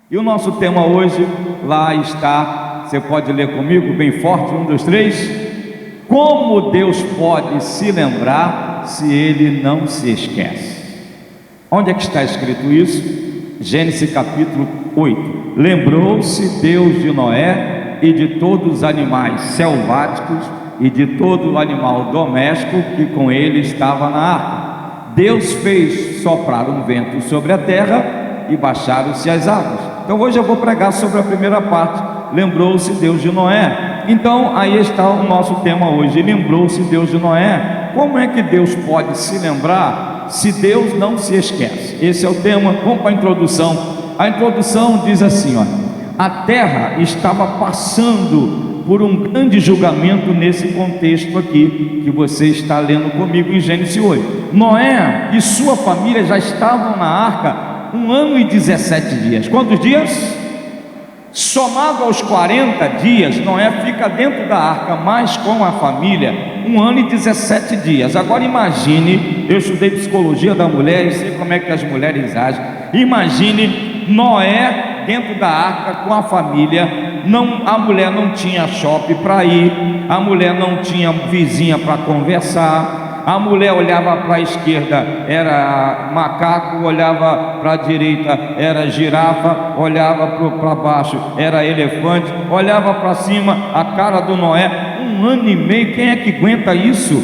E o nosso tema hoje, lá está, você pode ler comigo bem forte, 1, 2, 3. Como Deus pode se lembrar se Ele não se esquece? Onde é que está escrito isso? Gênesis capítulo 8. Lembrou-se Deus de Noé e de todos os animais selváticos e de todo o animal doméstico que com ele estava na arca. Deus fez soprar um vento sobre a terra e baixaram-se as águas. Então hoje eu vou pregar sobre a primeira parte. Lembrou-se Deus de Noé. Então aí está o nosso tema hoje. Lembrou-se Deus de Noé. Como é que Deus pode se lembrar se Deus não se esquece? Esse é o tema. Vamos para a introdução. A introdução diz assim, olha: a terra estava passando por um grande julgamento nesse contexto aqui que você está lendo comigo em Gênesis 8. Noé e sua família já estavam na arca 1 ano e 17 dias. Quantos dias? Somado aos 40 dias, Noé fica dentro da arca, mas com a família 1 ano e 17 dias. Agora imagine, eu estudei psicologia da mulher e sei como é que as mulheres agem. Imagine Noé dentro da arca com a família. A mulher não tinha shopping para ir, a mulher não tinha vizinha para conversar. A mulher olhava para a esquerda, era macaco, olhava para a direita, era girafa, olhava para baixo, era elefante, olhava para cima, a cara do Noé. 1 ano e meio, quem é que aguenta isso?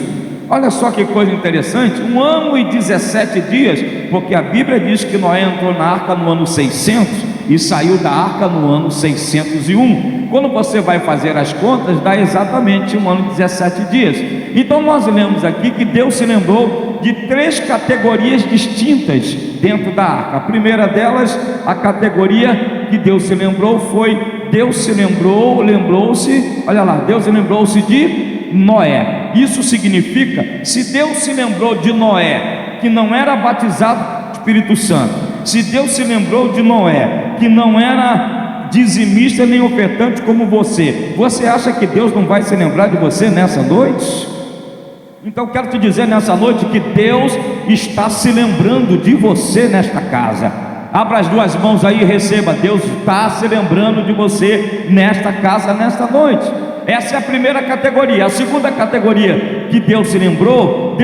Olha só que coisa interessante, 1 ano e 17 dias, porque a Bíblia diz que Noé entrou na arca no ano 600 e saiu da arca no ano 601. Quando você vai fazer as contas, dá exatamente 1 ano e 17 dias. Então nós lemos aqui que Deus se lembrou de 3 categorias distintas dentro da arca. A primeira delas, a categoria que Deus se lembrou foi: Deus se lembrou-se, olha lá, Deus se lembrou-se de Noé. Isso significa, se Deus se lembrou de Noé, que não era batizado com o Espírito Santo, se Deus se lembrou de Noé, que não era dizimista nem ofertante como você acha que Deus não vai se lembrar de você nessa noite? Então quero te dizer nessa noite que Deus está se lembrando de você nesta casa. Abra as 2 mãos aí e receba. Deus está se lembrando de você nesta casa, nesta noite. Essa é a primeira categoria. A segunda categoria que Deus se lembrou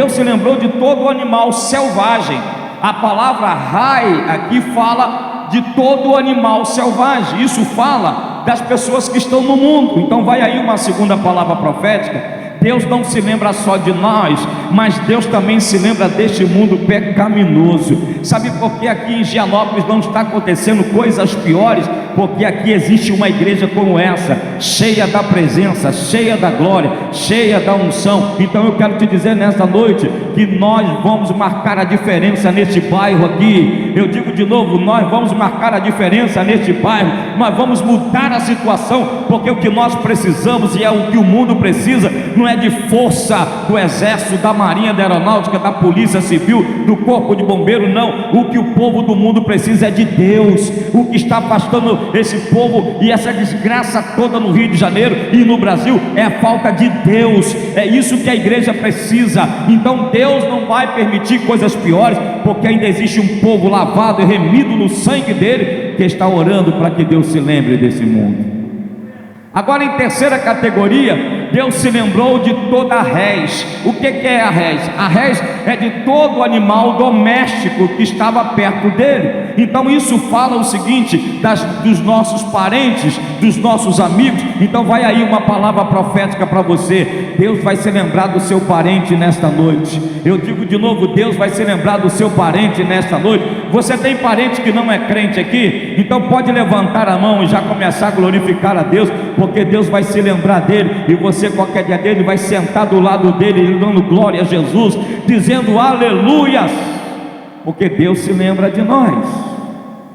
de todo animal selvagem. A palavra rai aqui fala de todo animal selvagem. Isso fala das pessoas que estão no mundo. Então vai aí uma segunda palavra profética. Deus não se lembra só de nós, mas Deus também se lembra deste mundo pecaminoso. Sabe por que aqui em Gianópolis não está acontecendo coisas piores? Porque aqui existe uma igreja como essa, cheia da presença, cheia da glória, cheia da unção. Então eu quero te dizer nessa noite que nós vamos marcar a diferença neste bairro aqui. Eu digo de novo, nós vamos marcar a diferença neste bairro. Nós vamos mudar a situação, porque o que nós precisamos, e é o que o mundo precisa, não é de força do exército, da marinha, da aeronáutica, da polícia civil, do corpo de bombeiro, não. O que o povo do mundo precisa é de Deus. O que está afastando esse povo e essa desgraça toda no Rio de Janeiro e no Brasil é a falta de Deus. É isso que a igreja precisa. Então Deus não vai permitir coisas piores, porque ainda existe um povo lavado e remido no sangue dele, que está orando para que Deus se lembre desse mundo. Agora, em terceira categoria, Deus se lembrou de toda a res. O que é a res? A res é de todo animal doméstico que estava perto dele. Então isso fala o seguinte, dos nossos parentes, dos nossos amigos. Então vai aí uma palavra profética para você. Deus vai se lembrar do seu parente nesta noite. Eu digo de novo, Deus vai se lembrar do seu parente nesta noite. Você tem parente que não é crente aqui? Então pode levantar a mão e já começar a glorificar a Deus, porque Deus vai se lembrar dele, e você qualquer dia dele vai sentar do lado dele, dando glória a Jesus, dizendo aleluias, porque Deus se lembra de nós.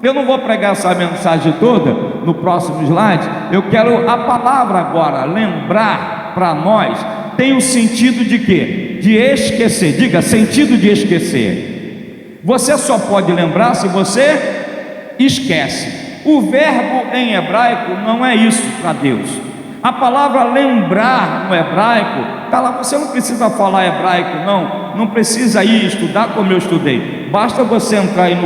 Eu não vou pregar essa mensagem toda no próximo slide. Eu quero a palavra agora, lembrar para nós, tem o sentido de quê? De esquecer. Diga, sentido de esquecer. Você só pode lembrar se você esquece. O verbo em hebraico não é isso para Deus. A palavra lembrar no hebraico está lá. Você não precisa falar hebraico, não precisa ir estudar como eu estudei. Basta você entrar aí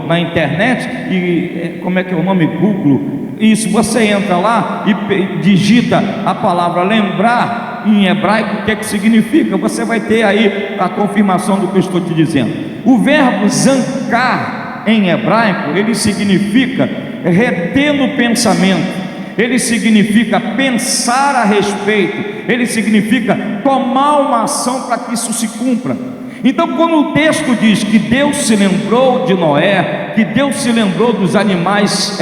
na internet e, como é que é o nome? Google. Isso, você entra lá e digita a palavra lembrar em hebraico, o que é que significa? Você vai ter aí a confirmação do que eu estou te dizendo. O verbo zankar em hebraico, ele significa reter no pensamento, ele significa pensar a respeito, ele significa tomar uma ação para que isso se cumpra. Então, quando o texto diz que Deus se lembrou de Noé, que Deus se lembrou dos animais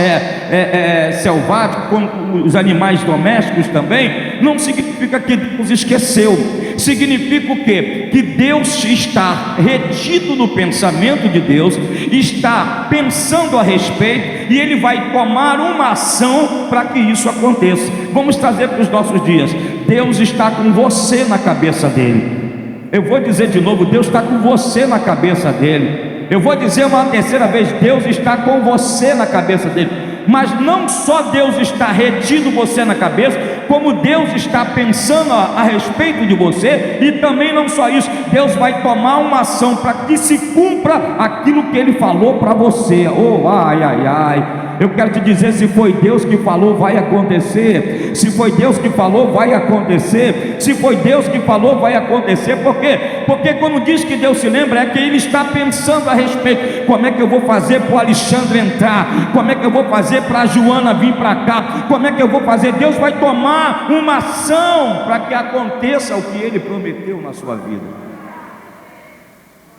selváticos, como os animais domésticos também, não significa que Deus esqueceu. Significa o quê? Que Deus está retido no pensamento de Deus, está pensando a respeito, e Ele vai tomar uma ação para que isso aconteça. Vamos trazer para os nossos dias. Deus está com você na cabeça dele. Eu vou dizer de novo, Deus está com você na cabeça dele. Eu vou dizer uma terceira vez, Deus está com você na cabeça dele. Mas não só Deus está retido você na cabeça, como Deus está pensando a respeito de você, e também não só isso, Deus vai tomar uma ação para que se cumpra aquilo que Ele falou para você. Oh, ai, ai, ai. Eu quero te dizer, se foi Deus que falou, vai acontecer. Se foi Deus que falou, vai acontecer. Se foi Deus que falou, vai acontecer. Por quê? Porque quando diz que Deus se lembra, é que Ele está pensando a respeito. Como é que eu vou fazer para o Alexandre entrar? Como é que eu vou fazer para a Joana vir para cá? Como é que eu vou fazer? Deus vai tomar uma ação para que aconteça o que Ele prometeu na sua vida.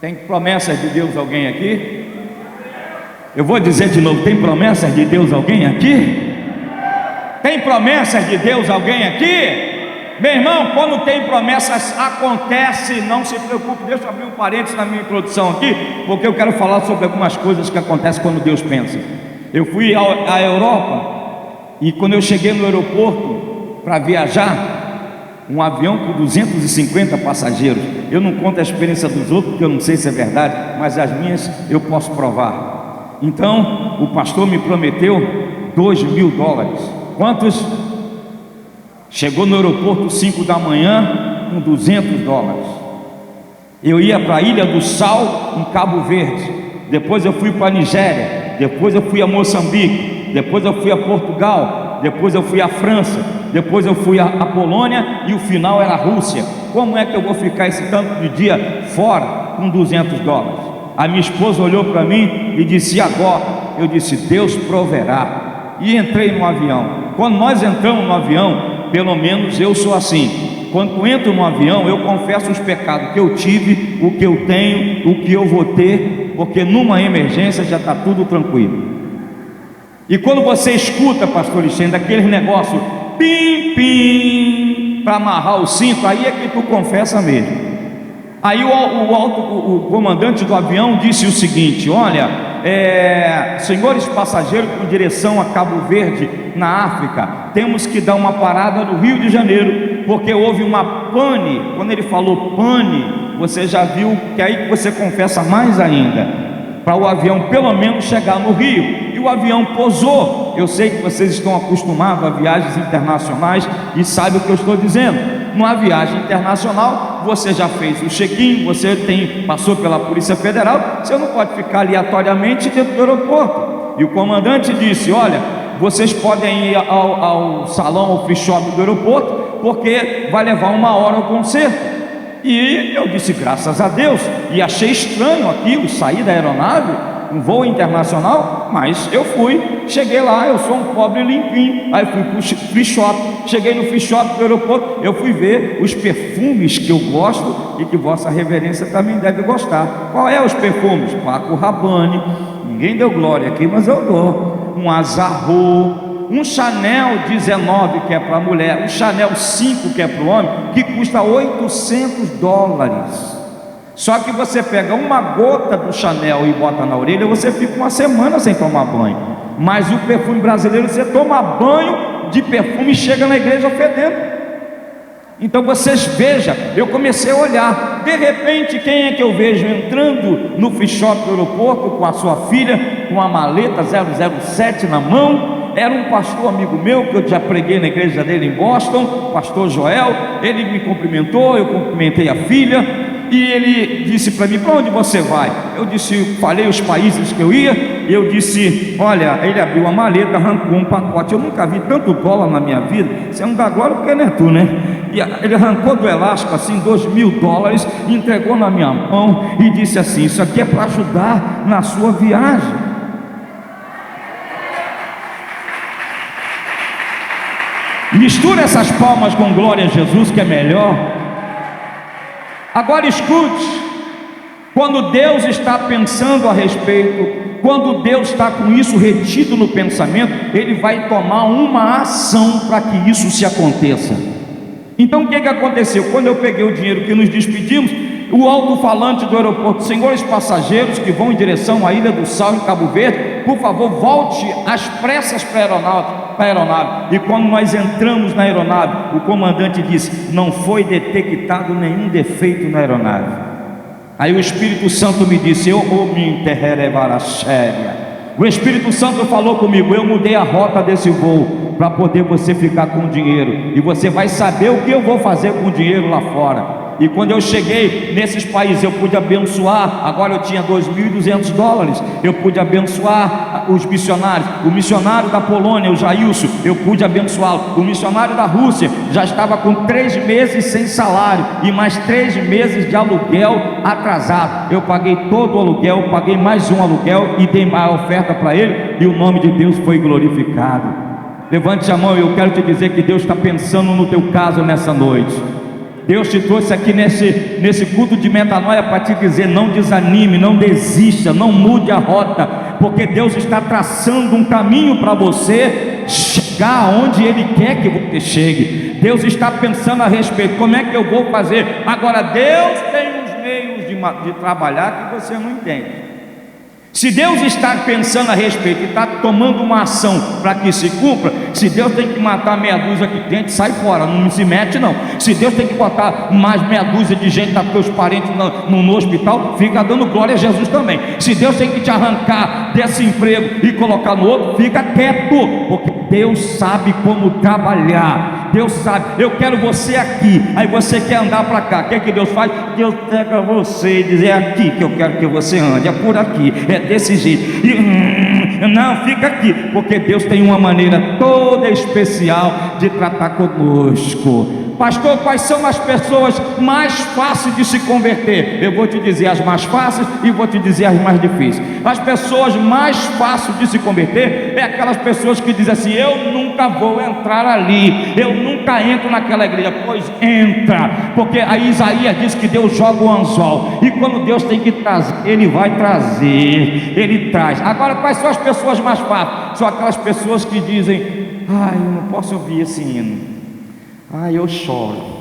Tem promessas de Deus alguém aqui? Eu vou dizer de novo, tem promessas de Deus alguém aqui? Tem promessas de Deus alguém aqui? Meu irmão, quando tem promessas, acontece, não se preocupe. Deixa eu abrir um parênteses na minha introdução aqui, porque eu quero falar sobre algumas coisas que acontecem quando Deus pensa. Eu fui à Europa, e quando eu cheguei no aeroporto para viajar, um avião com 250 passageiros. Eu não conto a experiência dos outros, porque eu não sei se é verdade, mas as minhas eu posso provar. Então, o pastor me prometeu $2.000. Quantos? Chegou no aeroporto 5 da manhã com $200. Eu ia para a Ilha do Sal, em Cabo Verde. Depois eu fui para a Nigéria. Depois eu fui a Moçambique. Depois eu fui a Portugal. Depois eu fui à França. Depois eu fui à Polônia. E o final era a Rússia. Como é que eu vou ficar esse tanto de dia fora com $200? A minha esposa olhou para mim e disse: e agora? Eu disse: Deus proverá. E entrei no avião. Quando nós entramos no avião, pelo menos eu sou assim, quando entro no avião, eu confesso os pecados que eu tive, o que eu tenho, o que eu vou ter, porque numa emergência já está tudo tranquilo. E quando você escuta, pastor Alexandre, aquele negócio pim, pim, para amarrar o cinto, aí é que tu confessa mesmo. Aí o comandante do avião disse o seguinte: olha, senhores passageiros com direção a Cabo Verde, na África, temos que dar uma parada no Rio de Janeiro, porque houve uma pane. Quando ele falou pane, você já viu que aí que você confessa mais ainda, para o avião pelo menos chegar no Rio. E o avião pousou. Eu sei que vocês estão acostumados a viagens internacionais e sabem o que eu estou dizendo. Numa viagem internacional, você já fez o check-in, você passou pela Polícia Federal, você não pode ficar aleatoriamente dentro do aeroporto. E o comandante disse: olha, vocês podem ir ao salão, ao free shop do aeroporto, porque vai levar 1 hora o concerto. E eu disse: graças a Deus. E achei estranho aquilo, sair da aeronave, um voo internacional, mas eu fui, cheguei lá, eu sou um pobre limpinho. Aí fui para o free shop, cheguei no free shop do aeroporto, eu fui ver os perfumes que eu gosto e que vossa reverência também deve gostar. Qual é os perfumes? Paco Rabanne, ninguém deu glória aqui, mas eu dou. Um Azarro, um Chanel 19 que é para a mulher, um Chanel 5 que é para o homem, que custa $800. Só que você pega uma gota do Chanel e bota na orelha, você fica uma semana sem tomar banho. Mas o perfume brasileiro, você toma banho de perfume e chega na igreja fedendo. Então vocês vejam, eu comecei a olhar. De repente, quem é que eu vejo entrando no free shop do aeroporto com a sua filha, com a maleta 007 na mão? Era um pastor amigo meu, que eu já preguei na igreja dele em Boston, pastor Joel. Ele me cumprimentou, eu cumprimentei a filha. e ele disse para mim: para onde você vai? Eu disse, falei os países que eu ia, e eu disse, olha, ele abriu a maleta, arrancou um pacote. Eu nunca vi tanto dólar na minha vida. Você não dá glória porque não é tu, né? E ele arrancou do elástico assim $2.000, entregou na minha mão e disse assim: isso aqui é para ajudar na sua viagem. Mistura essas palmas com glória a Jesus, que é melhor. Agora escute, quando Deus está pensando a respeito, quando Deus está com isso retido no pensamento, Ele vai tomar uma ação para que isso se aconteça. Então o que aconteceu? Quando eu peguei o dinheiro que nos despedimos, o alto-falante do aeroporto: senhores passageiros que vão em direção à Ilha do Sal, em Cabo Verde, por favor, volte às pressas para a aeronave. E quando nós entramos na aeronave, o comandante disse: não foi detectado nenhum defeito na aeronave. Aí o Espírito Santo me disse: o Espírito Santo falou comigo: eu mudei a rota desse voo para poder você ficar com o dinheiro, e você vai saber o que eu vou fazer com o dinheiro lá fora. E quando eu cheguei nesses países, eu pude abençoar. Agora eu tinha $2.200, eu pude abençoar os missionários. O missionário da Polônia, o Jailson, eu pude abençoá-lo. O missionário da Rússia já estava com 3 meses sem salário e mais 3 meses de aluguel atrasado. Eu paguei todo o aluguel, paguei mais um aluguel e dei a oferta para ele, e o nome de Deus foi glorificado. Levante a mão, eu quero te dizer que Deus está pensando no teu caso nessa noite. Deus te trouxe aqui nesse culto de metanoia para te dizer: não desanime, não desista, não mude a rota, porque Deus está traçando um caminho para você chegar onde Ele quer que você chegue. Deus está pensando a respeito: como é que eu vou fazer? Agora Deus tem uns meios de trabalhar que você não entende. Se Deus está pensando a respeito e está tomando uma ação para que se cumpra, se Deus tem que matar meia dúzia aqui dentro, sai fora, não se mete não. Se Deus tem que botar mais meia dúzia de gente para teus parentes no hospital, fica dando glória a Jesus também. Se Deus tem que te arrancar desse emprego e colocar no outro, fica quieto, porque Deus sabe como trabalhar. Deus sabe. Eu quero você aqui, aí você quer andar para cá. O que é que Deus faz? Deus pega você e diz: é aqui que eu quero que você ande, é por aqui, é desse jeito. E não, fica aqui, porque Deus tem uma maneira toda especial de tratar conosco. Pastor, quais são as pessoas mais fáceis de se converter? Eu vou te dizer as mais fáceis e vou te dizer as mais difíceis. As pessoas mais fáceis de se converter é aquelas pessoas que dizem assim: eu nunca vou entrar ali, eu nunca entro naquela igreja. Pois entra, porque aí Isaías diz que Deus joga o anzol, e quando Deus tem que trazer, Ele vai trazer, Ele traz. Agora, quais são as pessoas mais fáceis? São aquelas pessoas que dizem: ai, eu não posso ouvir esse hino, ai, eu choro.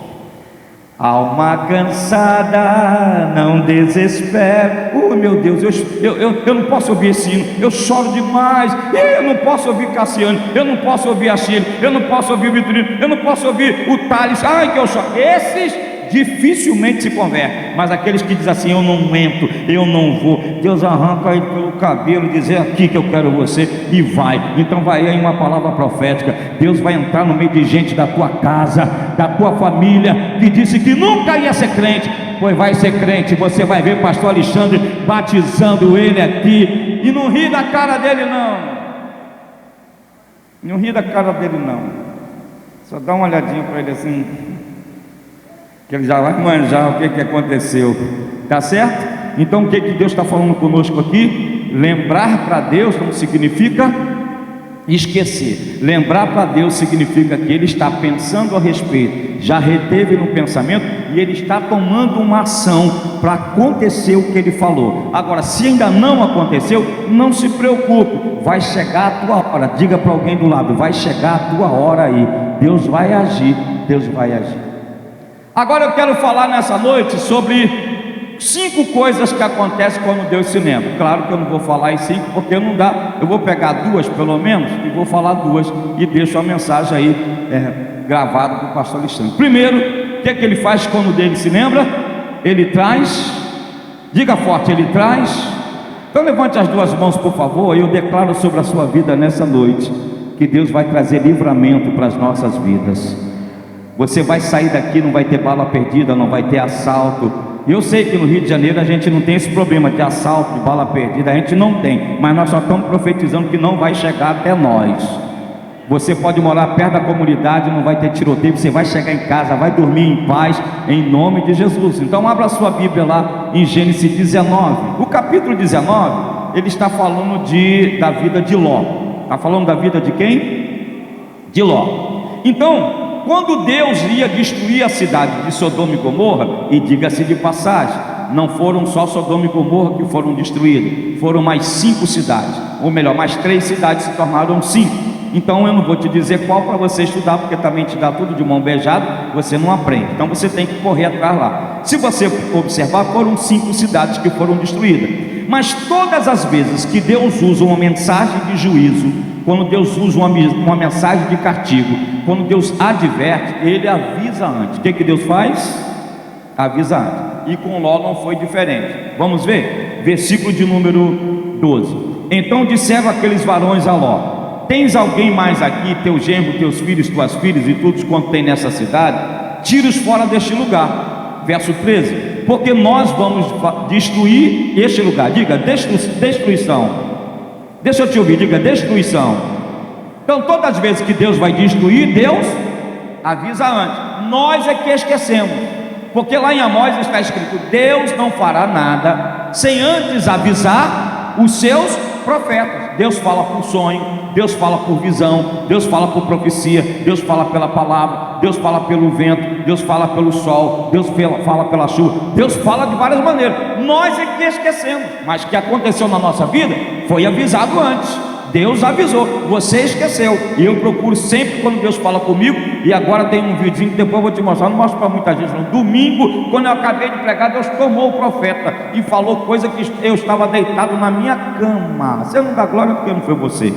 Alma cansada, não desespera. Oh meu Deus, eu não posso ouvir esse hino, eu choro demais. Eu não posso ouvir Cassiano, eu não posso ouvir a Chile, eu não posso ouvir o Vitorino, eu não posso ouvir o Thales. Ai, que eu choro. Esses dificilmente se convertem, mas aqueles que dizem assim: eu não entro, eu não vou, Deus arranca aí pelo cabelo e diz: é aqui que eu quero você, e vai. Então vai aí uma palavra profética. Deus vai entrar no meio de gente da tua casa, da tua família, que disse que nunca ia ser crente, pois vai ser crente. Você vai ver pastor Alexandre batizando ele aqui, e não ri da cara dele não ri da cara dele não, só dá uma olhadinha para ele assim, que ele já vai manjar o que aconteceu, tá certo? Então o que Deus está falando conosco aqui? Lembrar para Deus não significa esquecer. Lembrar para Deus significa que Ele está pensando a respeito, já reteve no pensamento, e Ele está tomando uma ação para acontecer o que Ele falou. Agora, se ainda não aconteceu, não se preocupe, vai chegar a tua hora. Diga para alguém do lado: vai chegar a tua hora aí, Deus vai agir, Deus vai agir. Agora eu quero falar nessa noite sobre 5 coisas que acontecem quando Deus se lembra. Claro que eu não vou falar em 5, porque não dá. Eu vou pegar 2 pelo menos, e vou falar 2 e deixo a mensagem aí gravada para o pastor Alexandre. Primeiro, o que ele faz quando Deus se lembra? Ele traz, diga forte, Ele traz. Então levante as 2 mãos, por favor, e eu declaro sobre a sua vida nessa noite que Deus vai trazer livramento para as nossas vidas. Você vai sair daqui, não vai ter bala perdida, não vai ter assalto, Eu sei que no Rio de Janeiro a gente não tem esse problema de assalto, de bala perdida, a gente não tem, mas nós só estamos profetizando que não vai chegar até nós. Você pode morar perto da comunidade, não vai ter tiroteio, você vai chegar em casa, vai dormir em paz, em nome de Jesus. Então abra sua Bíblia lá em Gênesis 19. O capítulo 19, ele está falando da vida de Ló. Está falando da vida de quem? De Ló. Então, quando Deus ia destruir a cidade de Sodoma e Gomorra, e diga-se de passagem, não foram só Sodoma e Gomorra que foram destruídos, foram mais 5 cidades, ou melhor, mais 3 cidades se tornaram 5. Então eu não vou te dizer qual para você estudar, porque também te dá tudo de mão beijada, você não aprende. Então você tem que correr atrás lá. Se você observar, foram 5 cidades que foram destruídas. Mas todas as vezes que Deus usa uma mensagem de juízo, quando Deus usa uma mensagem de castigo, quando Deus adverte, Ele avisa antes. O que Deus faz? Avisa antes. E com Ló não foi diferente. Vamos ver? Versículo de número 12. Então disseram aqueles varões a Ló: tens alguém mais aqui, teu genro, teus filhos, tuas filhas e todos quanto tem nessa cidade? Tira-os fora deste lugar. Verso 13. Porque nós vamos destruir este lugar. Diga, destruição. Deixa eu te ouvir, diga, destruição. Então todas as vezes que Deus vai destruir, Deus avisa antes. Nós é que esquecemos, porque lá em Amós está escrito: Deus não fará nada sem antes avisar os seus profetas. Deus fala por sonho, Deus fala por visão, Deus fala por profecia, Deus fala pela palavra, Deus fala pelo vento, Deus fala pelo sol, Deus fala pela chuva, Deus fala de várias maneiras. Nós é que esquecemos, mas o que aconteceu na nossa vida foi avisado antes. Deus avisou, você esqueceu. E eu procuro sempre quando Deus fala comigo. E agora tem um videozinho que depois eu vou te mostrar. Não mostro para muita gente não. Domingo, quando eu acabei de pregar, Deus tomou o profeta e falou coisa que eu estava deitado na minha cama. Você não dá glória porque não foi você.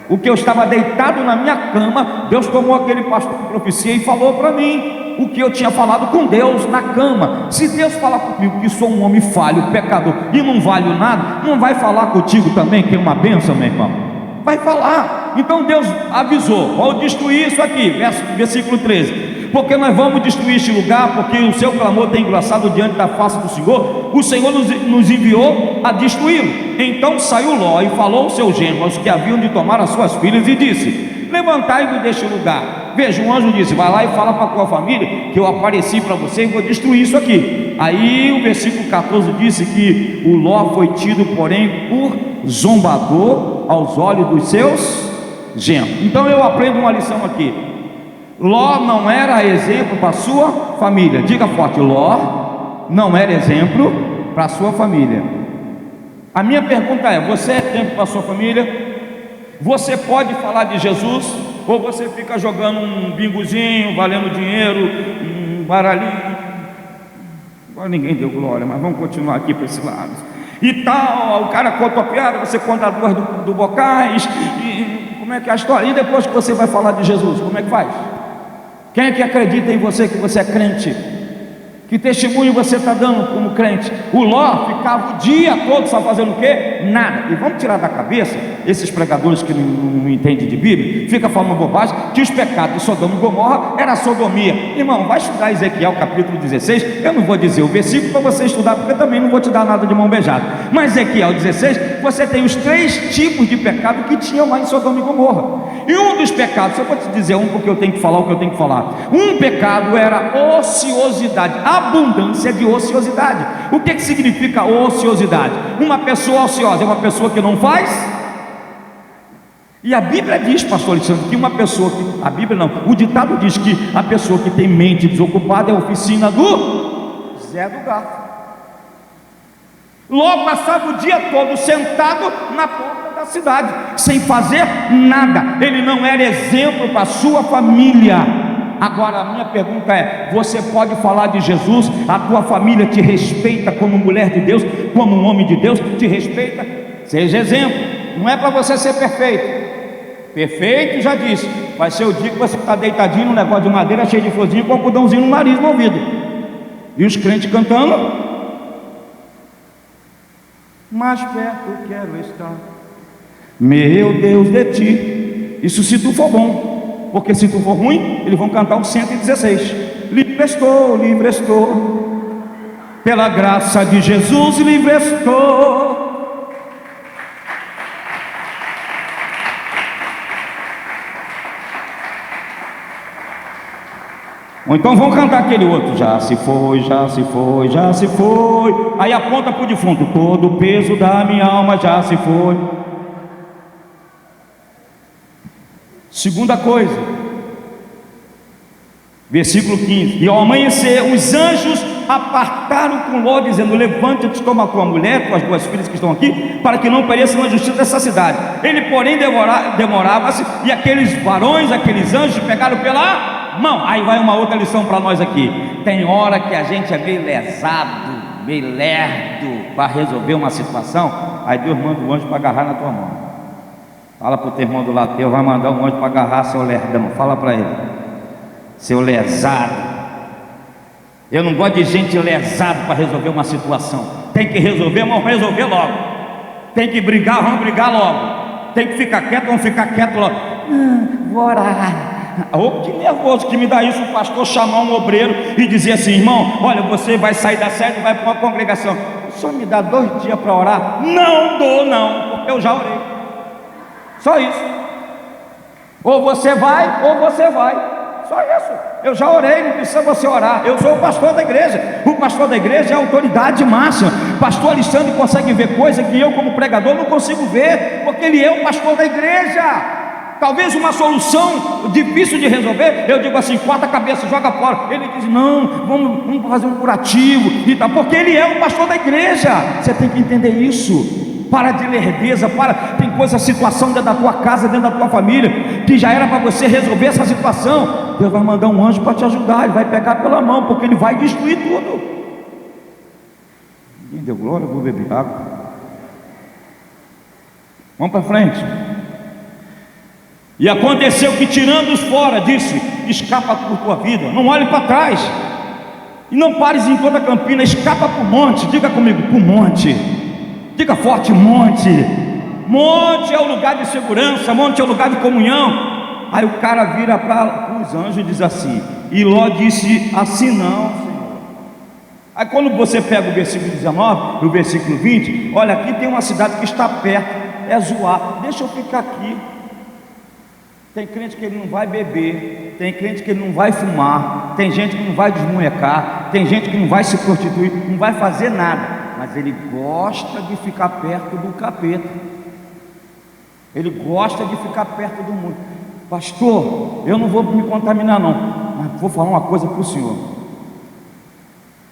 O que eu estava deitado na minha cama, Deus tomou aquele pastor de profecia e falou para mim o que eu tinha falado com Deus na cama. Se Deus falar comigo que sou um homem falho, pecador e não valho nada, não vai falar contigo também que é uma bênção, meu irmão? Vai falar. Então Deus avisou: vou destruir isso aqui, versículo 13. Porque nós vamos destruir este lugar, porque o seu clamor tem engrossado diante da face do Senhor. O Senhor nos enviou a destruí-lo. Então saiu Ló e falou aos seus genros que haviam de tomar as suas filhas e disse: levantai-vos deste lugar. Veja, um anjo disse: vai lá e fala para a tua família que eu apareci para você e vou destruir isso aqui. Aí o versículo 14 disse que o Ló foi tido, porém, por zombador aos olhos dos seus genros. Então eu aprendo uma lição aqui: Ló não era exemplo para a sua família. Diga forte: Ló não era exemplo para a sua família. A minha pergunta é: você é exemplo para a sua família? Você pode falar de Jesus, ou você fica jogando um bingozinho, valendo dinheiro, um baralhinho? Agora ninguém deu glória, mas vamos continuar aqui para esse lado. E tal, o cara conta a piada, você conta duas do Bocais, e como é que é a história? E depois que você vai falar de Jesus, como é que faz? Quem é que acredita em você que você é crente? Que testemunho você está dando como crente? O Ló ficava o dia todo só fazendo o quê? Nada. E vamos tirar da cabeça esses pregadores que não entendem de Bíblia, fica falando bobagem, que os pecados de Sodoma e Gomorra era sodomia. Irmão, vai estudar Ezequiel capítulo 16. Eu não vou dizer o versículo para você estudar, porque também não vou te dar nada de mão beijada. Mas Ezequiel 16, você tem os 3 tipos de pecado que tinham lá em Sodoma e Gomorra. E um dos pecados, eu vou te dizer um, porque eu tenho que falar o que eu tenho que falar. Um pecado era ociosidade, abundância de ociosidade. O que significa ociosidade? Uma pessoa ociosa é uma pessoa que não faz. E a Bíblia diz, pastor Alexandre, que uma pessoa que... A Bíblia não, o ditado diz que a pessoa que tem mente desocupada é a oficina do Zé do Gato. Ló passava o dia todo sentado na porta da cidade, sem fazer nada. Ele não era exemplo para a sua família. Agora a minha pergunta é: você pode falar de Jesus? A tua família te respeita como mulher de Deus, como um homem de Deus? Te respeita? Seja exemplo. Não é para você ser perfeito. Perfeito, já disse, vai ser o dia que você está deitadinho num negócio de madeira cheio de florzinho, com um algodãozinho no nariz, no ouvido, e os crentes cantando: mais perto quero estar, meu Deus, de ti. Isso se tu for bom, porque se tu for ruim, eles vão cantar o 116. Livre estou, livre estou. pela graça de Jesus livre estou. Ou então vamos cantar aquele outro: já se foi, já se foi, já se foi. Aí aponta para o defunto: todo o peso da minha alma já se foi. Segunda coisa, versículo 15: e ao amanhecer os anjos apartaram com Ló, dizendo: levante-te, toma a tua mulher, tuas duas filhas que estão aqui, para que não pereçam na justiça dessa cidade. Ele porém demorava-se, e aqueles varões, aqueles anjos pegaram pela mão. Aí vai uma outra lição para nós aqui. Tem hora que a gente é meio lesado, meio lerdo para resolver uma situação. Aí Deus manda o anjo para agarrar na tua mão. Fala para o teu irmão do lado teu: vai mandar um anjo para agarrar seu lerdão. Fala para ele: seu lesado. Eu não gosto de gente lesado para resolver uma situação. Tem que resolver, vamos resolver logo. Tem que brigar, vamos brigar logo. Tem que ficar quieto, vamos ficar quieto logo. Vou orar. Oh, que nervoso que me dá isso, o pastor chamar um obreiro e dizer assim: irmão, olha, você vai sair da sede e vai para uma congregação. Só me dá 2 dias para orar? Não dou não, porque eu já orei. Só isso. Ou você vai, ou você vai. Só isso. Eu já orei, não precisa você orar. Eu sou o pastor da igreja. O pastor da igreja é a autoridade máxima. Pastor Alexandre consegue ver coisa que eu, como pregador, não consigo ver, porque ele é o pastor da igreja. Talvez uma solução difícil de resolver, eu digo assim: corta a cabeça, joga fora. Ele diz: não, vamos fazer um curativo e tal, porque ele é o pastor da igreja. Você tem que entender isso. Para de lerdeza, tem coisa, situação dentro da tua casa, dentro da tua família, que já era para você resolver essa situação. Deus vai mandar um anjo para te ajudar. Ele vai pegar pela mão, porque ele vai destruir tudo. Ninguém deu glória, eu vou beber água. Vamos para frente. E aconteceu que, tirando-os fora, disse: escapa por tua vida, não olhe para trás, e não pares em toda a campina, escapa para o monte. Diga comigo: para o monte. Diga forte: monte. Monte é o lugar de segurança, monte é o lugar de comunhão. Aí o cara vira para os anjos e diz assim, e Ló disse assim: não, Senhor. Aí quando você pega o versículo 19, o versículo 20, olha, aqui tem uma cidade que está perto, é Zoar, deixa eu ficar aqui. Tem crente que ele não vai beber, tem crente que ele não vai fumar, tem gente que não vai desmunhecar, tem gente que não vai se prostituir, não vai fazer nada, mas ele gosta de ficar perto do capeta. Ele gosta de ficar perto do mundo. Pastor, eu não vou me contaminar não, mas vou falar uma coisa para o senhor.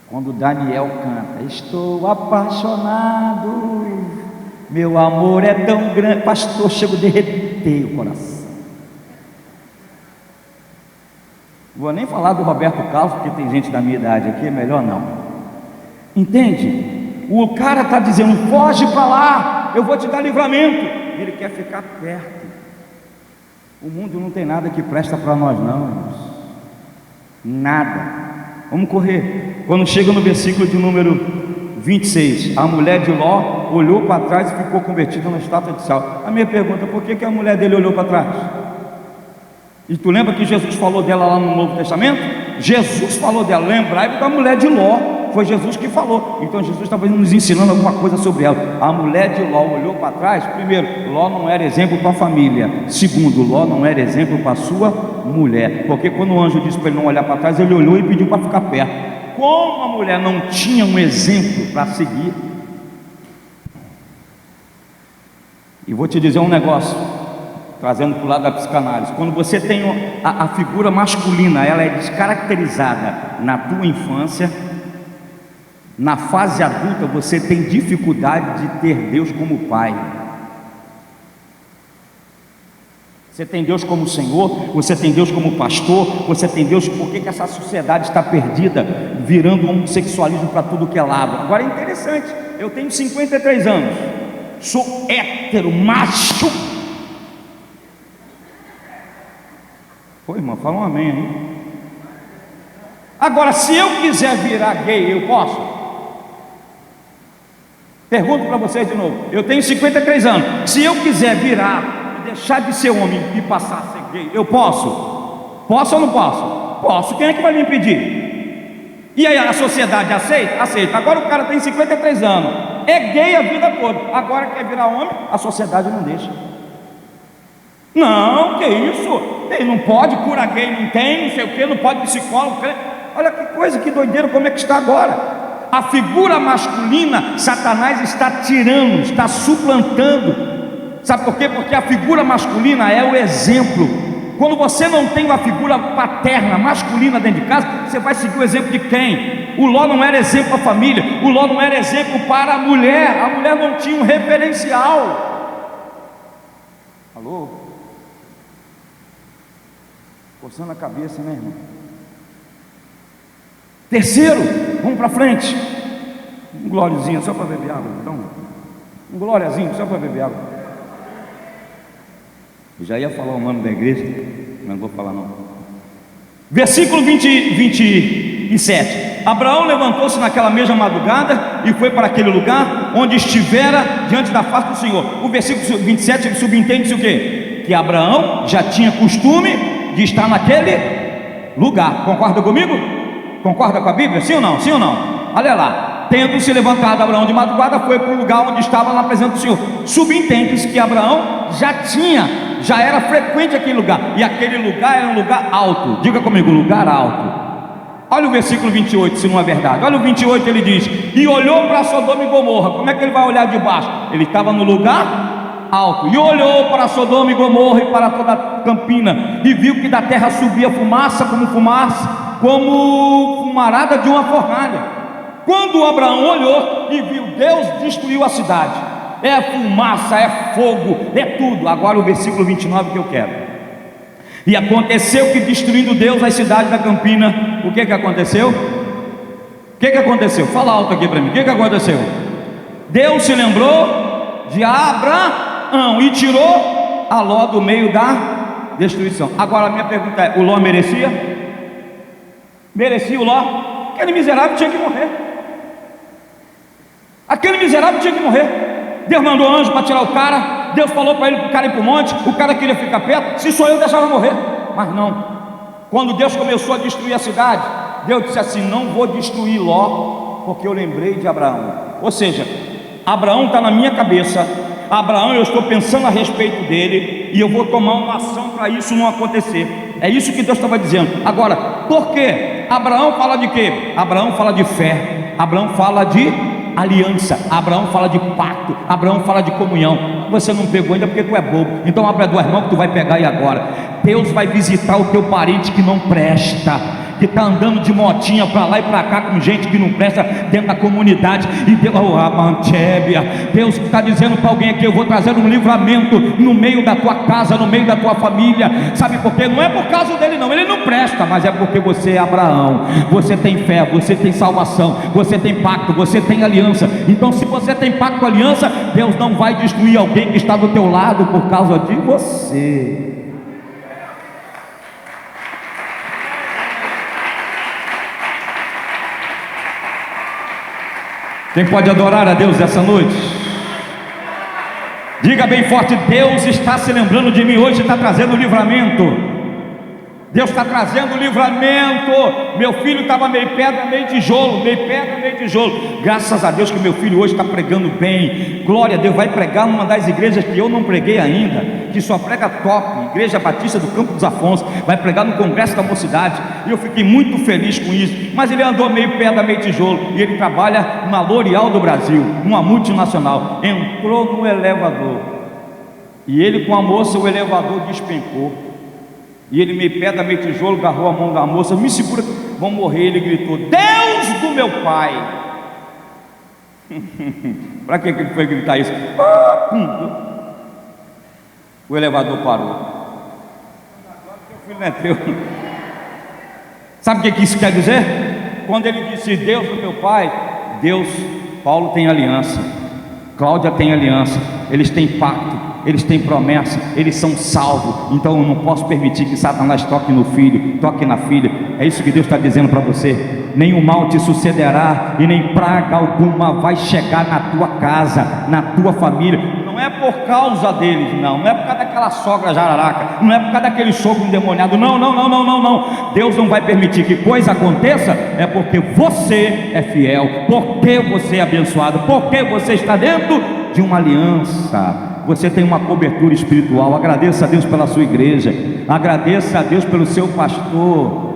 Quando Daniel canta: estou apaixonado, meu amor é tão grande, pastor, chego a derreter o coração. Vou nem falar do Roberto Carlos, porque tem gente da minha idade aqui, é melhor não. Entende? O cara está dizendo: foge para lá, eu vou te dar livramento. Ele quer ficar perto. O mundo não tem nada que presta para nós não, irmãos. Nada. Vamos correr. Quando chega no versículo de número 26, a mulher de Ló olhou para trás e ficou convertida na estátua de sal. A minha pergunta: por que a mulher dele olhou para trás? E tu lembra que Jesus falou dela lá no Novo Testamento? Jesus falou dela. Lembrai da mulher de Ló, foi Jesus que falou. Então Jesus estava nos ensinando alguma coisa sobre ela. A mulher de Ló olhou para trás. Primeiro, Ló não era exemplo para a família. Segundo, Ló não era exemplo para a sua mulher, porque quando o anjo disse para ele não olhar para trás, ele olhou e pediu para ficar perto. Como a mulher não tinha um exemplo para seguir. E vou te dizer um negócio, trazendo para o lado da psicanálise. Quando você tem a figura masculina, ela é descaracterizada na tua infância, na fase adulta você tem dificuldade de ter Deus como Pai. Você tem Deus como Senhor, você tem Deus como pastor, você tem Deus. Por que essa sociedade está perdida, virando homossexualismo para tudo que é lado? Agora é interessante, eu tenho 53 anos, sou hétero, macho. Pô, irmão, fala um amém aí. Agora, se eu quiser virar gay, eu posso? Pergunto para vocês de novo. Eu tenho 53 anos. Se eu quiser virar e deixar de ser homem e passar a ser gay, eu posso? Posso ou não posso? Posso. Quem é que vai me impedir? E aí a sociedade aceita? Aceita. Agora o cara tem 53 anos, é gay a vida toda, agora quer virar homem, a sociedade não deixa. Não, que isso? Ele não pode, cura gay não tem, não sei o que, não pode psicólogo. Olha que coisa, que doideira, como é que está agora? A figura masculina, Satanás está tirando, está suplantando. Sabe por quê? Porque a figura masculina é o exemplo. Quando você não tem uma figura paterna, masculina dentro de casa, você vai seguir o exemplo de quem? O Ló não era exemplo para a família, o Ló não era exemplo para a mulher não tinha um referencial. Alô? Coçando a cabeça, né, irmão? Terceiro, vamos para frente. Um glóriazinho só para beber água, então. Um glóriazinho só para beber água. Eu já ia falar o nome da igreja, mas não vou falar não. Versículo 27. Abraão levantou-se naquela mesma madrugada e foi para aquele lugar onde estivera diante da face do Senhor. O versículo 27 ele subentende o quê? Que Abraão já tinha costume de estar naquele lugar. Concorda comigo? Concorda com a Bíblia? Sim ou não? Sim ou não? Olha lá. Tendo se levantado Abraão de madrugada, foi para o lugar onde estava na presença do Senhor. Subentende-se que Abraão já era frequente aquele lugar. E aquele lugar era um lugar alto. Diga comigo, lugar alto. Olha o versículo 28, se não é verdade. Olha o 28, ele diz: e olhou para Sodoma e Gomorra. Como é que ele vai olhar de baixo? Ele estava no lugar alto, e olhou para Sodoma e Gomorra e para toda a campina, e viu que da terra subia fumaça, como fumarada de uma fornalha. Quando Abraão olhou e viu, Deus destruiu a cidade. É fumaça, é fogo, é tudo. Agora o versículo 29 que eu quero. E aconteceu que, destruindo Deus as cidades da campina, o que aconteceu? O que aconteceu? Fala alto aqui para mim. O que aconteceu? Deus se lembrou de Abraão e tirou a Ló do meio da destruição. Agora a minha pergunta é: o Ló merecia? Merecia o Ló? Aquele miserável tinha que morrer. Aquele miserável tinha que morrer. Deus mandou anjo para tirar o cara. Deus falou para ele, para o cara ir para o monte. O cara queria ficar perto. Se sou eu, deixava morrer. Mas não. Quando Deus começou a destruir a cidade, Deus disse assim: não vou destruir Ló, porque eu lembrei de Abraão. Ou seja, Abraão está na minha cabeça. Abraão, eu estou pensando a respeito dele, e eu vou tomar uma ação para isso não acontecer. É isso que Deus estava dizendo. Agora, por quê? Abraão fala de quê? Abraão fala de fé. Abraão fala de aliança. Abraão fala de pacto. Abraão fala de comunhão. Você não pegou ainda porque tu é bobo. Então abre as duas mãos que tu vai pegar aí agora. Deus vai visitar o teu parente que não presta, que está andando de motinha para lá e para cá com gente que não presta dentro da comunidade. E Deus está dizendo para alguém aqui: eu vou trazer um livramento no meio da tua casa, no meio da tua família. Sabe por quê? Não é por causa dele não, ele não presta, mas é porque você é Abraão. Você tem fé, você tem salvação, você tem pacto, você tem aliança. Então se você tem pacto, aliança, Deus não vai destruir alguém que está do teu lado por causa de você. Quem pode adorar a Deus essa noite? Diga bem forte: Deus está se lembrando de mim hoje, está trazendo livramento. Deus está trazendo livramento. Meu filho estava meio pedra, meio tijolo, meio pedra, meio tijolo. Graças a Deus que meu filho hoje está pregando bem. Glória a Deus, vai pregar numa das igrejas que eu não preguei ainda, que só prega top, Igreja Batista do Campo dos Afonsos. Vai pregar no Congresso da Mocidade. E eu fiquei muito feliz com isso. Mas ele andou meio pedra, meio tijolo. E ele trabalha na L'Oréal do Brasil, uma multinacional. Entrou no elevador, e ele com a moça, o elevador despencou. E ele meio pedra, meio tijolo, agarrou a mão da moça: me segura, vão morrer. Ele gritou: Deus do meu pai. Para que ele foi gritar isso? O elevador parou. Agora seu filho não é teu. Sabe o que isso quer dizer? Quando ele disse Deus do meu pai, Deus, Paulo tem aliança, Cláudia tem aliança, eles têm pacto, eles têm promessa, eles são salvos. Então eu não posso permitir que Satanás toque no filho, toque na filha. É isso que Deus está dizendo para você. nenhum mal te sucederá e nem praga alguma vai chegar na tua casa, na tua família. Não é por causa deles, não é por causa daquela sogra jararaca, não é por causa daquele sogro endemoniado, não. Deus não vai permitir que coisa aconteça, é porque você é fiel, porque você é abençoado, porque você está dentro de uma aliança. Você tem uma cobertura espiritual. Agradeça a Deus pela sua igreja, agradeça a Deus pelo seu pastor.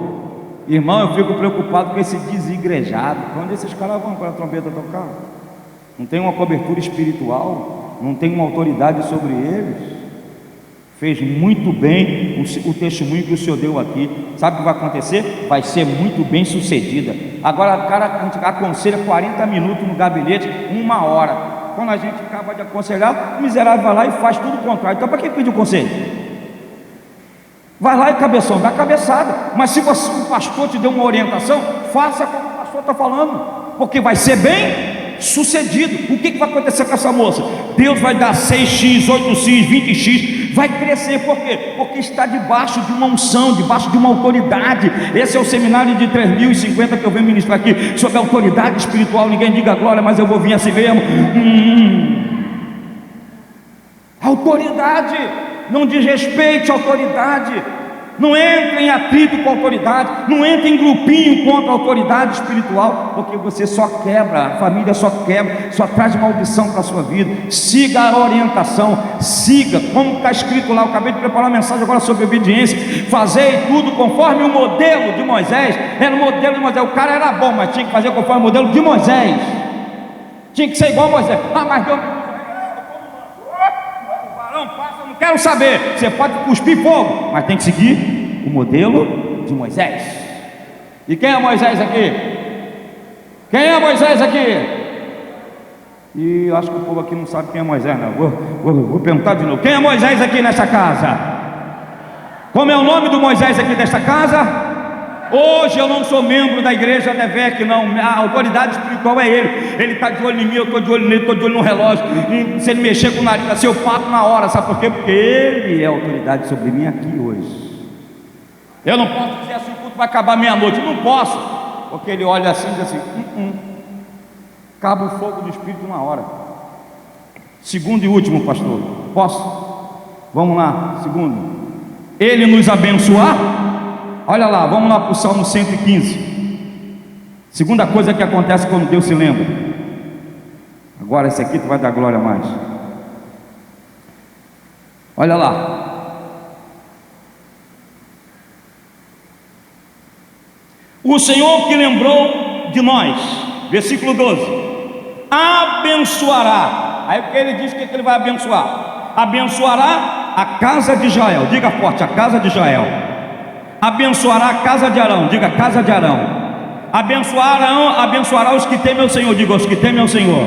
Irmão, eu fico preocupado com esse desigrejado. Onde esses caras vão para a trombeta tocar? Não tem uma cobertura espiritual, não tem uma autoridade sobre eles. Fez muito bem o testemunho que o senhor deu aqui. Sabe o que vai acontecer? Vai ser muito bem sucedida. Agora o cara, a gente aconselha 40 minutos no gabinete, 1 hora. Quando a gente acaba de aconselhar, o miserável vai lá e faz tudo o contrário. Então para que pedir conselho? Vai lá e cabeção, dá cabeçada. Mas se o pastor te deu uma orientação, faça como o pastor está falando, porque vai ser bem sucedido. O que vai acontecer com essa moça? Deus vai dar 6x, 8x, 20x, vai crescer. Por quê? Porque está debaixo de uma unção, debaixo de uma autoridade. Esse é o seminário de 3.050 que eu venho ministrar aqui, sobre autoridade espiritual. Ninguém diga glória, mas eu vou vir assim mesmo. Autoridade, não desrespeite a autoridade. Não entre em atrito com a autoridade, não entre em grupinho contra a autoridade espiritual, porque você só quebra, a família só quebra, só traz maldição para a sua vida. Siga a orientação, siga, como está escrito lá. Eu acabei de preparar uma mensagem agora sobre obediência. Fazei tudo conforme o modelo de Moisés. Era o modelo de Moisés, o cara era bom, mas tinha que fazer conforme o modelo de Moisés, tinha que ser igual a Moisés. Mas Deus, o varão passa, não quero saber. Você pode cuspir fogo, mas tem que seguir o modelo de Moisés. E quem é Moisés aqui? Quem é Moisés aqui? E acho que o povo aqui não sabe quem é Moisés, não. Vou perguntar de novo. Quem é Moisés aqui nessa casa? Como é o nome do Moisés aqui desta casa? Hoje eu não sou membro da igreja Devec, não. A autoridade espiritual é ele. Ele está de olho em mim, eu estou de olho nele, estou de olho no relógio. E se ele mexer com o nariz assim, eu pago na hora. Sabe por quê? Porque ele é a autoridade sobre mim aqui hoje. Eu não posso dizer assim, o culto vai acabar meia-noite. Não posso, porque ele olha assim e diz assim: acaba o fogo do Espírito na hora. Segundo e último, pastor. Posso? Vamos lá, segundo. Ele nos abençoar. Olha lá, vamos lá para o Salmo 115. Segunda coisa que acontece quando Deus se lembra. Agora esse aqui tu vai dar glória a mais. Olha lá. O Senhor que lembrou de nós, versículo 12, abençoará. Aí porque ele diz que ele vai abençoar? Abençoará a casa de Israel. Diga forte, a casa de Israel. Abençoará a casa de Arão. Diga, casa de Arão. Abençoará os que temem ao Senhor. Diga, os que temem ao Senhor.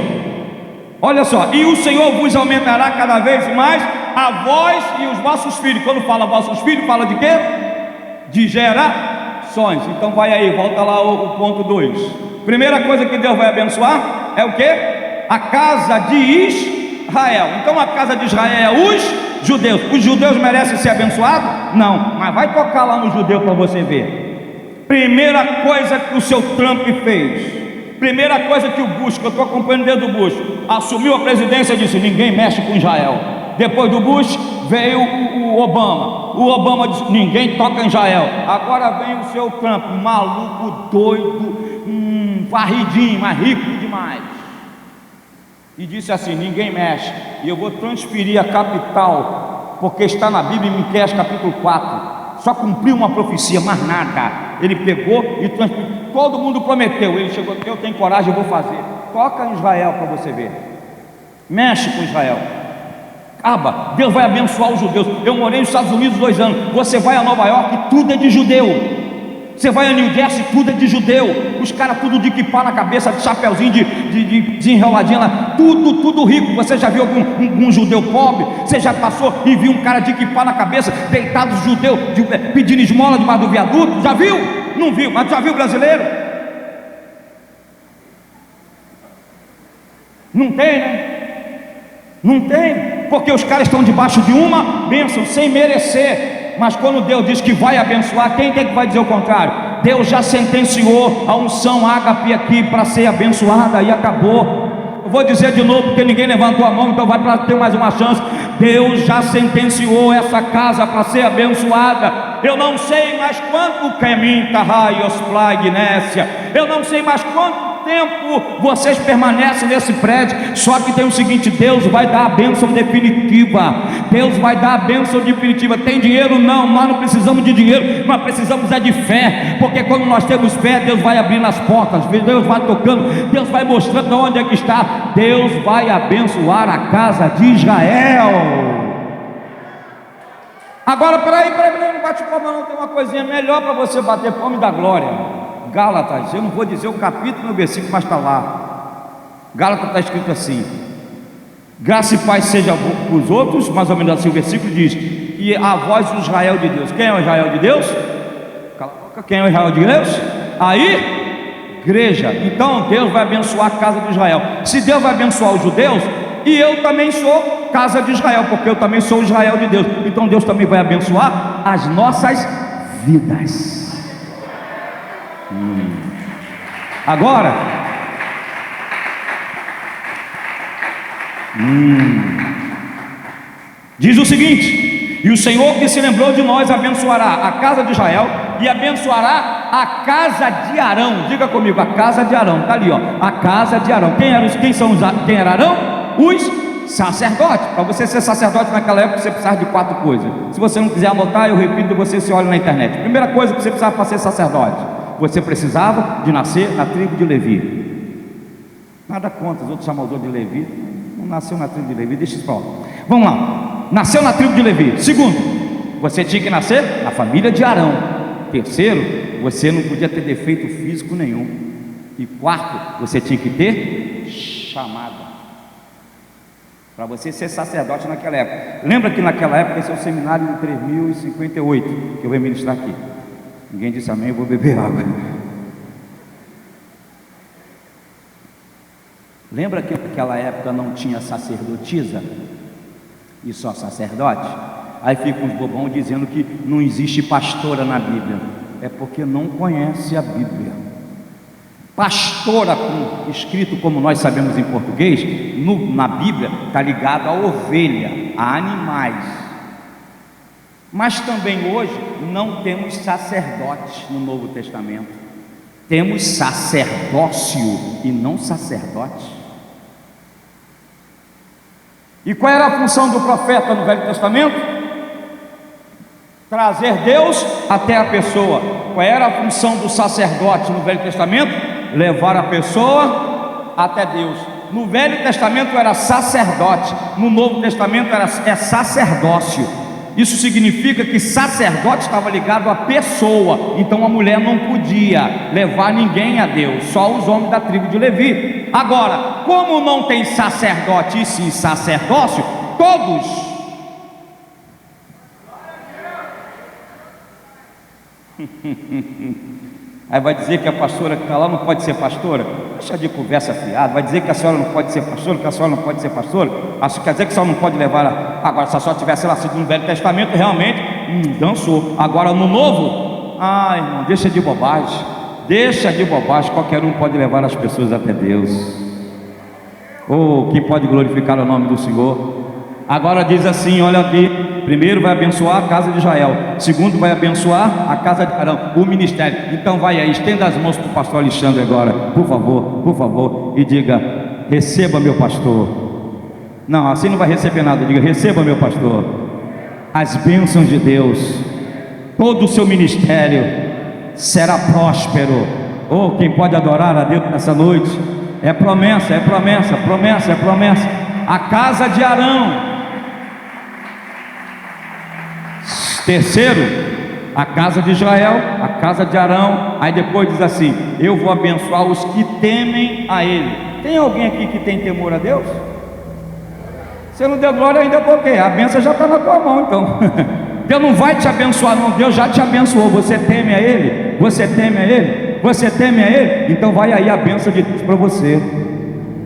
Olha só, e o Senhor vos aumentará cada vez mais a vós e os vossos filhos. Quando fala vossos filhos, fala de quê? De gerações. Então vai aí, volta lá o ponto 2. Primeira coisa que Deus vai abençoar é o quê? A casa de Israel. Então a casa de Israel é os judeus. Os judeus merecem ser abençoados? Não, mas vai tocar lá no judeu para você ver. Primeira coisa que o seu Trump fez, primeira coisa que o Bush, que eu estou acompanhando desde o Bush, assumiu a presidência e disse: ninguém mexe com Israel. Depois do Bush veio o Obama. O Obama disse: ninguém toca em Israel. Agora vem o seu Trump, maluco, doido, varridinho, mas rico demais, e disse assim: ninguém mexe. E eu vou transferir a capital, porque está na Bíblia, em Miqueias capítulo 4. Só cumpriu uma profecia, mais nada. Ele pegou e transferiu. Todo mundo prometeu. Ele chegou aqui: eu tenho coragem, eu vou fazer. Toca em Israel para você ver. Mexe com Israel. Acaba. Deus vai abençoar os judeus. Eu morei nos Estados Unidos 2 anos. Você vai a Nova York, tudo é de judeu. Você vai a New Jersey, tudo é de judeu. Os caras tudo de equipar na cabeça, de chapeuzinho, de enroladinha lá. Tudo rico. Você já viu algum judeu pobre? Você já passou e viu um cara de equipar na cabeça, deitado judeu, pedindo esmola debaixo do viaduto? Já viu? Não viu, mas já viu brasileiro? Não tem, né? Não tem, porque os caras estão debaixo de uma bênção, sem merecer. Mas quando Deus diz que vai abençoar, quem tem que vai dizer o contrário? Deus já sentenciou a unção ágape aqui para ser abençoada e acabou. Eu vou dizer de novo, porque ninguém levantou a mão, então vai para ter mais uma chance. Deus já sentenciou essa casa para ser abençoada. Eu não sei mais quanto caminho raios plagnéssia. Eu não sei mais quanto tempo vocês permanecem nesse prédio. Só que tem o seguinte: Deus vai dar a bênção definitiva. Deus vai dar a bênção definitiva. Tem dinheiro? Não, nós não precisamos de dinheiro, nós precisamos é de fé, porque quando nós temos fé, Deus vai abrindo as portas, Deus vai tocando, Deus vai mostrando onde é que está. Deus vai abençoar a casa de Israel. Agora, peraí, não bate palma não, tem uma coisinha melhor para você bater palma e dar glória. Gálatas, eu não vou dizer o capítulo no versículo, mas está lá. Gálatas está escrito assim: graça e paz seja para os outros, mais ou menos assim o versículo diz, e a voz do Israel de Deus. Quem é o Israel de Deus? Cala a boca. Quem é o Israel de Deus? Aí, igreja. Então Deus vai abençoar a casa de Israel. Se Deus vai abençoar os judeus, e eu também sou casa de Israel, porque eu também sou o Israel de Deus, então Deus também vai abençoar as nossas vidas. Agora, diz o seguinte: e o Senhor que se lembrou de nós abençoará a casa de Israel e abençoará a casa de Arão. Diga comigo, a casa de Arão. Está ali, ó, a casa de Arão. Quem era Arão? Os sacerdotes. Para você ser sacerdote naquela época, você precisava de 4 coisas. Se você não quiser anotar, eu repito, você se olha na internet. Primeira coisa que você precisava para ser sacerdote: você precisava de nascer na tribo de Levi. Nada contra, os outros chamam de Levi. Não nasceu na tribo de Levi, deixa isso para lá. Vamos lá, nasceu na tribo de Levi. Segundo, você tinha que nascer na família de Arão. Terceiro, você não podia ter defeito físico nenhum. E quarto, você tinha que ter chamada para você ser sacerdote naquela época. Lembra que naquela época esse é o seminário de 3058 que eu vou ministrar aqui. Ninguém disse amém, eu vou beber água. Lembra que naquela época não tinha sacerdotisa e só sacerdote? Aí ficam uns bobão dizendo que não existe pastora na Bíblia. É porque não conhece a Bíblia. Pastora, escrito como nós sabemos em português, na Bíblia está ligado a ovelha, a animais. Mas também hoje não temos sacerdotes no Novo Testamento. Temos sacerdócio e não sacerdote. E qual era a função do profeta no Velho Testamento? Trazer Deus até a pessoa. Qual era a função do sacerdote no Velho Testamento? Levar a pessoa até Deus. No Velho Testamento era sacerdote, no Novo Testamento é sacerdócio. Isso significa que sacerdote estava ligado à pessoa. Então a mulher não podia levar ninguém a Deus, só os homens da tribo de Levi. Agora, como não tem sacerdote e sim sacerdócio, todos aí vai dizer que a pastora que está lá não pode ser pastora? Deixa de conversa fiada. Vai dizer que a senhora não pode ser pastora, que a senhora não pode ser pastora? Isso quer dizer que a senhora não pode levar agora, se a senhora tivesse nascido no Velho Testamento, realmente dançou. Agora no Novo, irmão, deixa de bobagem. Deixa de bobagem, qualquer um pode levar as pessoas até Deus. Quem pode glorificar o nome do Senhor? Agora diz assim, olha aqui. Primeiro vai abençoar a casa de Israel. Segundo vai abençoar a casa de Arão, o ministério. Então vai aí, estenda as mãos para o pastor Alexandre agora, por favor, e diga: receba meu pastor. Não, assim não vai receber nada. Diga: receba meu pastor as bênçãos de Deus. Todo o seu ministério será próspero. Quem pode adorar a Deus nessa noite? É promessa. A casa de Arão. Terceiro, a casa de Israel, a casa de Arão. Aí depois diz assim: eu vou abençoar os que temem a Ele. Tem alguém aqui que tem temor a Deus? Você não deu glória ainda porque a bênção já está na tua mão. Então Deus não vai te abençoar não, Deus já te abençoou. Você teme a Ele? Você teme a Ele? Você teme a Ele? Então vai aí a bênção de Deus para você.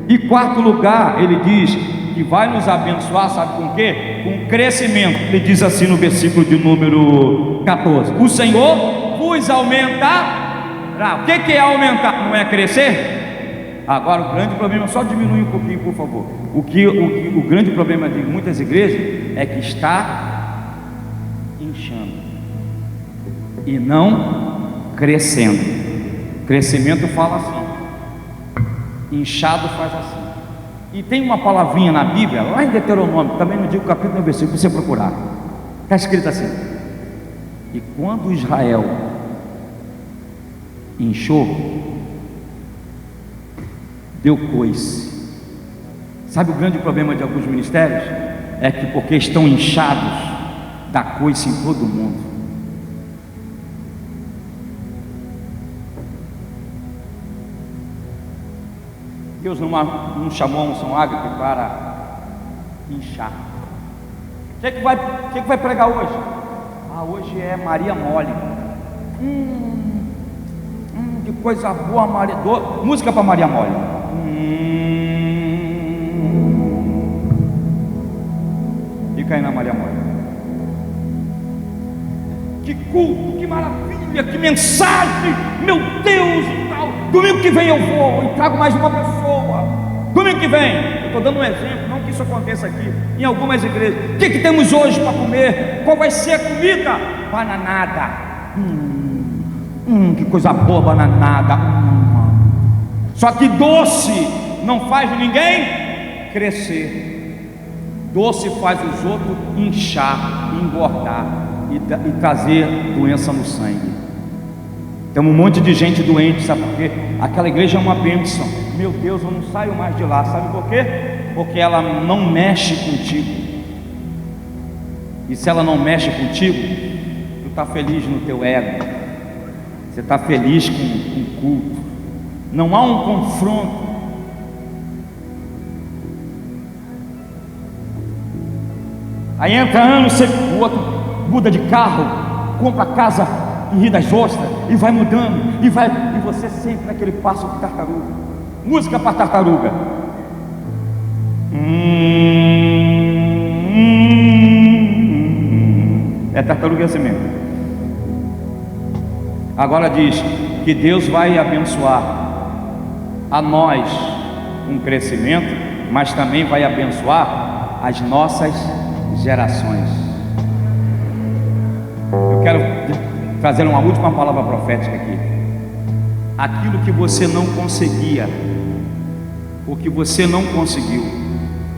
E quarto lugar, ele diz que vai nos abençoar, sabe com o quê? Com crescimento. Ele diz assim no versículo de número 14: o Senhor vos aumentará O que é aumentar? Não é crescer? Agora o grande problema, só diminui um pouquinho, por favor. O grande problema de muitas igrejas é que está inchando e não crescendo. Crescimento fala assim, inchado faz assim. E tem uma palavrinha na Bíblia, lá em Deuteronômio, também não digo capítulo nem versículo, você procurar. Está escrito assim: e quando Israel inchou, deu coice. Sabe o grande problema de alguns ministérios? É que porque estão inchados, dá coice em todo mundo. Deus não chamou a unção ágape para inchar. O que vai pregar hoje? Hoje é Maria Mole. Que coisa boa, Maria. Música para Maria Mole. Fica aí na Maria Mole. Que culto, que maravilha, que mensagem, meu Deus e tal. Domingo que vem eu vou e trago mais uma pessoa. Domingo que vem, eu estou dando um exemplo, não que isso aconteça aqui, em algumas igrejas. O que temos hoje para comer? Qual vai ser a comida? Bananada. Que coisa boa, bananada. Só que doce não faz ninguém crescer. Doce faz os outros inchar, engordar e trazer doença no sangue. Tem um monte de gente doente, sabe por quê? Aquela igreja é uma bênção. Meu Deus, eu não saio mais de lá, sabe por quê? Porque ela não mexe contigo. E se ela não mexe contigo, tu está feliz no teu ego, você está feliz com o culto, não há um confronto. Aí entra ano, o outro muda de carro, compra casa em Rio das Ostras e vai mudando, e você sempre naquele passo de tartaruga. Música para tartaruga. É tartaruga assim mesmo. Agora diz que Deus vai abençoar a nós um crescimento, mas também vai abençoar as nossas gerações. Eu quero trazer uma última palavra profética aqui. Aquilo que você não conseguia, o que você não conseguiu,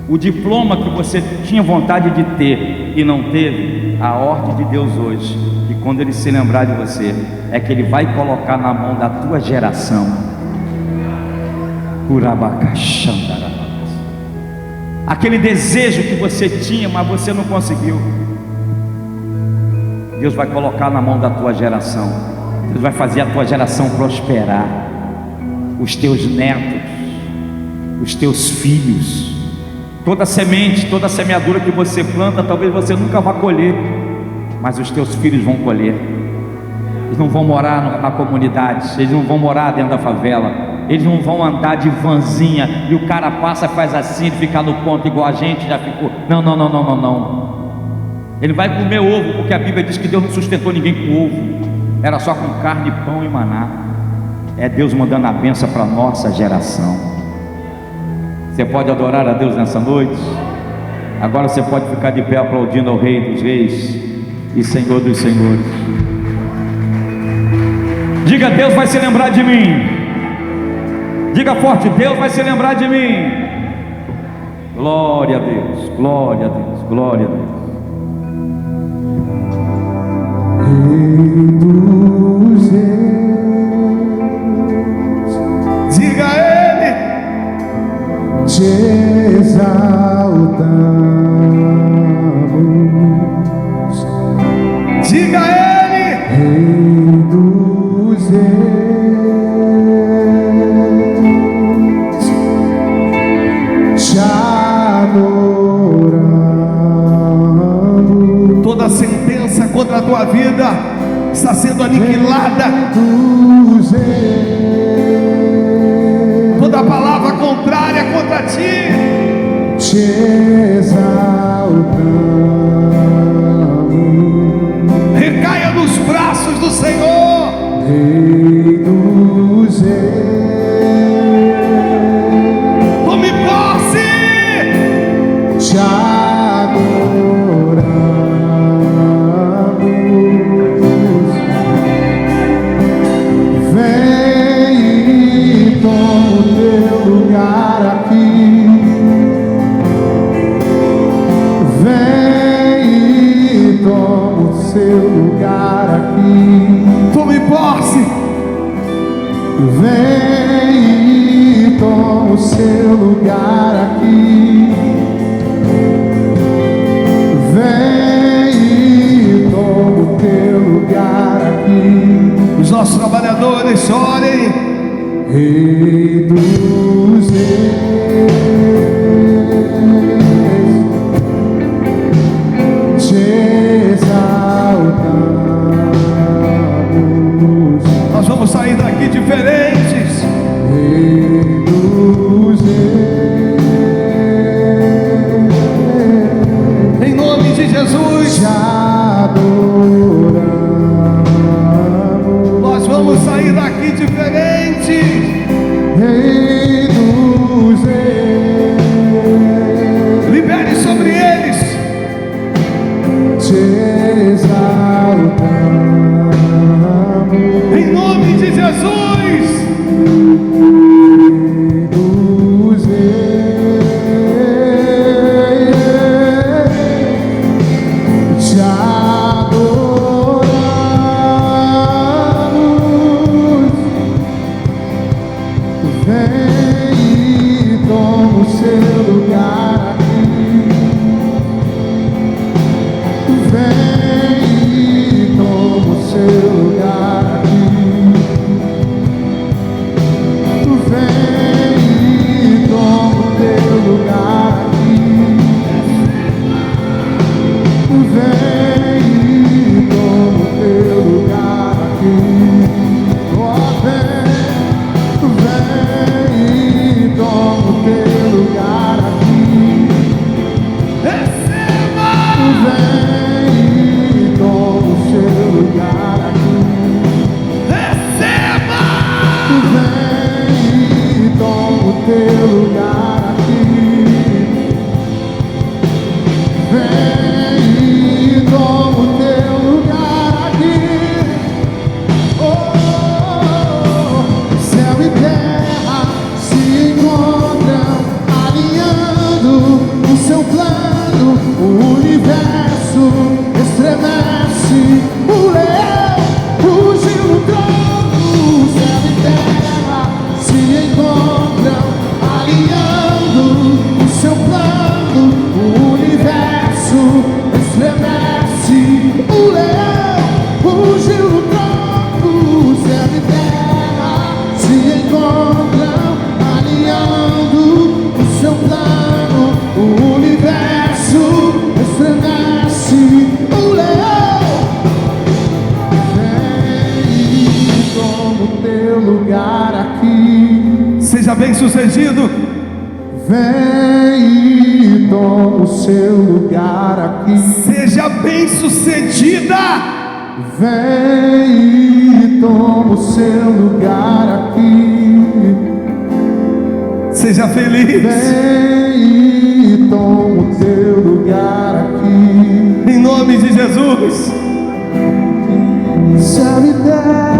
o diploma que você tinha vontade de ter e não teve, a ordem de Deus hoje, que quando Ele se lembrar de você, é que Ele vai colocar na mão da tua geração. Aquele desejo que você tinha, mas você não conseguiu, Deus vai colocar na mão da tua geração. Deus vai fazer a tua geração prosperar, os teus netos, os teus filhos. Toda semente, toda semeadura que você planta, talvez você nunca vá colher, mas os teus filhos vão colher. Eles não vão morar na comunidade, eles não vão morar dentro da favela, eles não vão andar de vanzinha e o cara passa, faz assim, ficar no ponto igual a gente já ficou. Não. Ele vai comer ovo, porque a Bíblia diz que Deus não sustentou ninguém com ovo, era só com carne, pão e maná. É Deus mandando a bênção para a nossa geração. Você pode adorar a Deus nessa noite? Agora você pode ficar de pé aplaudindo ao Rei dos Reis e Senhor dos Senhores. Diga: Deus vai se lembrar de mim. Diga forte: Deus vai se lembrar de mim. Glória a Deus, glória a Deus, glória a Deus. Rei dos Reis, diga a Ele, te exaltamos. Diga a Ele, Rei dos Reis, te adoramos. Toda sentença contra a tua vida está sendo aniquilada. Toda palavra contrária contra ti, te exaltamos. Recaia nos braços do Senhor, Rei do toma o seu lugar aqui. Tome posse. Vem e toma o seu lugar aqui. Vem e toma o teu lugar aqui. Os nossos trabalhadores orem. Rei dos reis, te exaltamos. Nós vamos sair daqui diferentes. Rei dos reis, Em nome de Jesus. te adoramos. Nós vamos sair daqui diferentes. Rei dos reis, Libere sobre eles. te exaltamos. Em nome de Jesus. Rei dos reis, te adoramos. Vem e toma o seu lugar aqui. Vem e toma o seu lugar aqui. Vem e toma o teu lugar aqui. Vem e toma o teu lugar aqui. Oh, vem e toma o teu lugar aqui. Receba. Vem e toma o seu lugar aqui. Receba. Vem e toma o teu lugar aqui. Vem e toma o teu lugar aqui. Oh, céu e terra se encontram alinhando o seu plano. O universo estremece. O leão rugiu no trono. Céu e terra se encontram alinhando o seu plano. O universo estremece. O leão rugiu no trono. Céu e terra se encontram alinhando o seu plano. O universo estremece. O leão vem e toma o teu lugar aqui. Seja bem sucedido. Vem e toma o seu lugar aqui. Seja bem sucedida. Vem e toma o seu lugar aqui. Seja feliz. Vem e toma o teu lugar aqui. Em nome de Jesus. Céu e terra